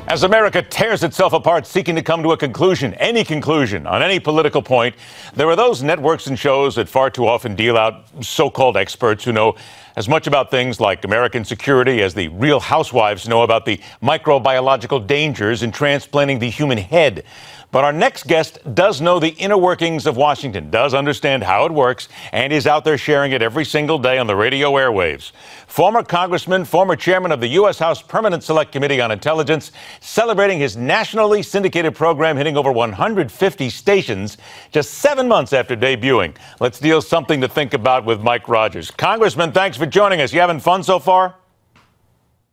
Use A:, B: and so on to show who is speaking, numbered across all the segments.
A: As America tears itself apart seeking to come to a conclusion, any conclusion, on any political point, there are those networks and shows that far too often deal out so-called experts who know as much about things like American security as the Real Housewives know about the microbiological dangers in transplanting the human head. But our next guest does know the inner workings of Washington, does understand how it works, and is out there sharing it every single day on the radio airwaves. Former congressman, former chairman of the U.S. House Permanent Select Committee on Intelligence, celebrating his nationally syndicated program hitting over 150 stations just 7 months after debuting. Let's deal something to think about with Mike Rogers. Congressman, thanks for joining us. You having fun so far?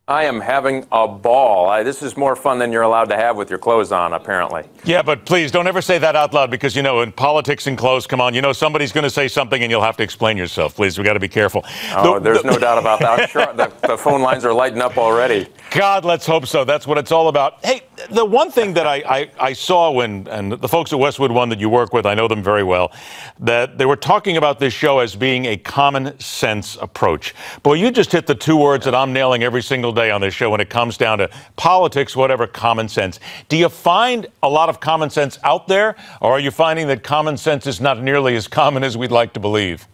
B: I am having a ball. This is more fun than you're allowed to have with your clothes on, apparently.
A: Yeah, but please don't ever say that out loud because, you know, in politics and clothes, come on, you know, somebody's going to say something and you'll have to explain yourself. Please, we got to be careful.
B: Oh, there's no doubt about that. I'm sure the phone lines are lighting up already.
A: God, let's hope so. That's what it's all about. Hey, the one thing that I saw when, and the folks at Westwood One that you work with, I know them very well, that they were talking about this show as being a common sense approach. Boy, you just hit the two words that I'm nailing every single day on this show when it comes down to politics, whatever, common sense. Do you find a lot of common sense out there, or are you finding that common sense is not nearly as common as we'd like to believe?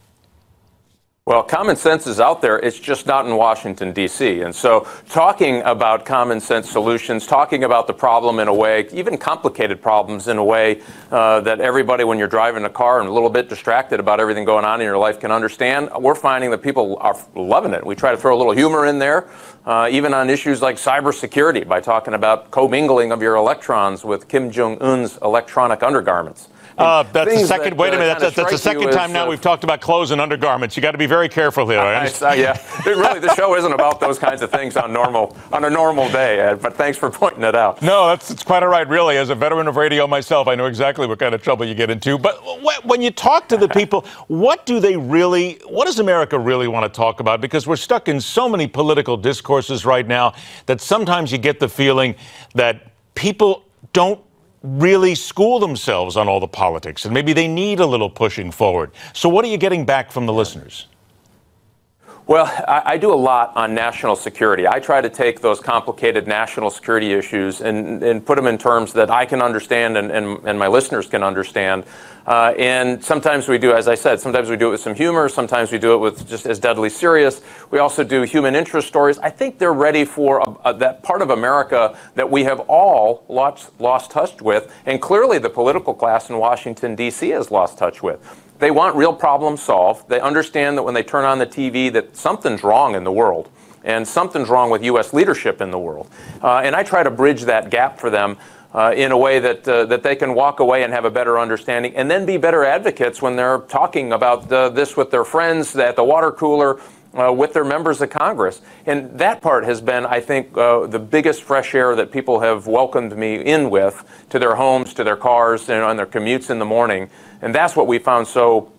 B: Well, common sense is out there. It's just not in Washington, D.C. And so talking about common sense solutions, talking about the problem in a way, even complicated problems in a way that everybody, when you're driving a car and a little bit distracted about everything going on in your life, can understand, we're finding that people are loving it. We try to throw a little humor in there, even on issues like cybersecurity, by talking about commingling of your electrons with Kim Jong-un's electronic undergarments.
A: That's the second. Wait a minute. That's the second time now we've talked about clothes and undergarments. You got to be very careful here.
B: Yeah, really, the show isn't about those kinds of things on a normal day, Ed. But thanks for pointing it out.
A: No, it's quite all right. Really, as a veteran of radio myself, I know exactly what kind of trouble you get into. But when you talk to the people, what does America really want to talk about? Because we're stuck in so many political discourses right now that sometimes you get the feeling that people don't really school themselves on all the politics, and maybe they need a little pushing forward. So what are you getting back from the listeners?
B: Well, I do a lot on national security. I try to take those complicated national security issues and put them in terms that I can understand and my listeners can understand. And sometimes we do, as I said, sometimes we do it with some humor. Sometimes we do it with just as deadly serious. We also do human interest stories. I think they're ready for that part of America that we have all lost touch with. And clearly the political class in Washington, D.C. has lost touch with. They want real problems solved. They understand that when they turn on the TV that something's wrong in the world and something's wrong with U.S. leadership in the world. And I try to bridge that gap for them in a way that they can walk away and have a better understanding and then be better advocates when they're talking about this with their friends at the water cooler, with their members of Congress. And that part has been, I think, the biggest fresh air that people have welcomed me in with to their homes, to their cars, and on their commutes in the morning. And that's what we found so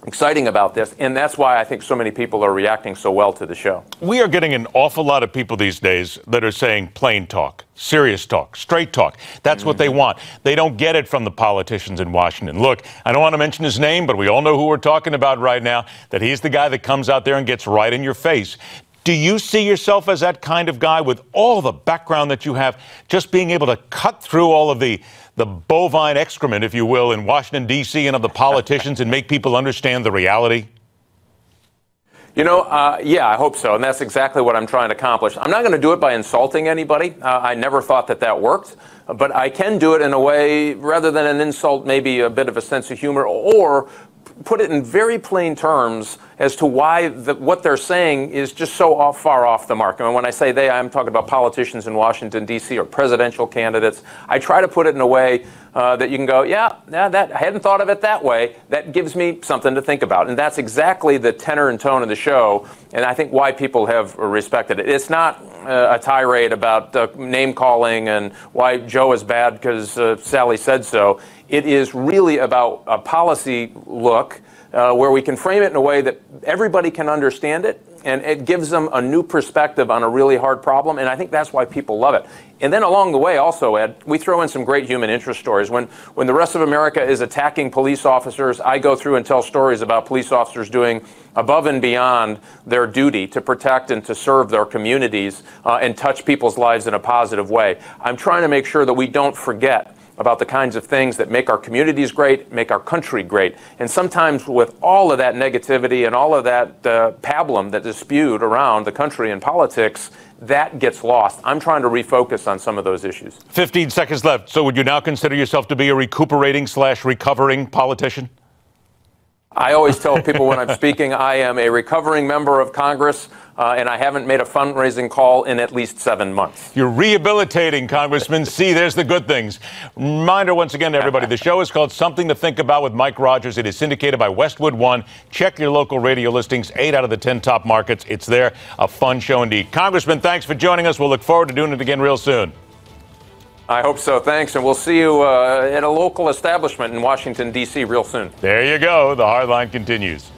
B: exciting about this, and that's why I think so many people are reacting so well to the show.
A: We are getting an awful lot of people these days that are saying plain talk, serious talk, straight talk. That's what they want. They don't get it from the politicians in Washington. Look, I don't want to mention his name, but we all know who we're talking about right now, that he's the guy that comes out there and gets right in your face. Do you see yourself as that kind of guy with all the background that you have, just being able to cut through all of the bovine excrement, if you will, in Washington, D.C. and of the politicians and make people understand the reality?
B: You know, yeah, I hope so. And that's exactly what I'm trying to accomplish. I'm not going to do it by insulting anybody. I never thought that worked. But I can do it in a way, rather than an insult, maybe a bit of a sense of humor, or put it in very plain terms as to why what they're saying is just so far off the mark. I mean, when I say they, I'm talking about politicians in Washington, D.C. or presidential candidates. I try to put it in a way that you can go, yeah, I hadn't thought of it that way. That gives me something to think about. And that's exactly the tenor and tone of the show, and I think why people have respected it. It's not a tirade about name-calling and why Joe is bad because Sally said so. It is really about a policy look where we can frame it in a way that everybody can understand it and it gives them a new perspective on a really hard problem, and I think that's why people love it. And then along the way also, Ed, we throw in some great human interest stories. When the rest of America is attacking police officers, I go through and tell stories about police officers doing above and beyond their duty to protect and to serve their communities and touch people's lives in a positive way. I'm trying to make sure that we don't forget about the kinds of things that make our communities great, make our country great. And sometimes with all of that negativity and all of that pablum that is spewed around the country and politics, that gets lost. I'm trying to refocus on some of those issues.
A: 15 seconds left. So would you now consider yourself to be a recuperating/recovering politician?
B: I always tell people when I'm speaking, I am a recovering member of Congress, and I haven't made a fundraising call in at least 7 months.
A: You're rehabilitating, Congressman. See, there's the good things. Reminder once again to everybody, the show is called Something to Think About with Mike Rogers. It is syndicated by Westwood One. Check your local radio listings, 8 out of the 10 top markets. It's there. A fun show indeed. Congressman, thanks for joining us. We'll look forward to doing it again real soon.
B: I hope so. Thanks. And we'll see you at a local establishment in Washington, D.C. real soon.
A: There you go. The Hardline continues.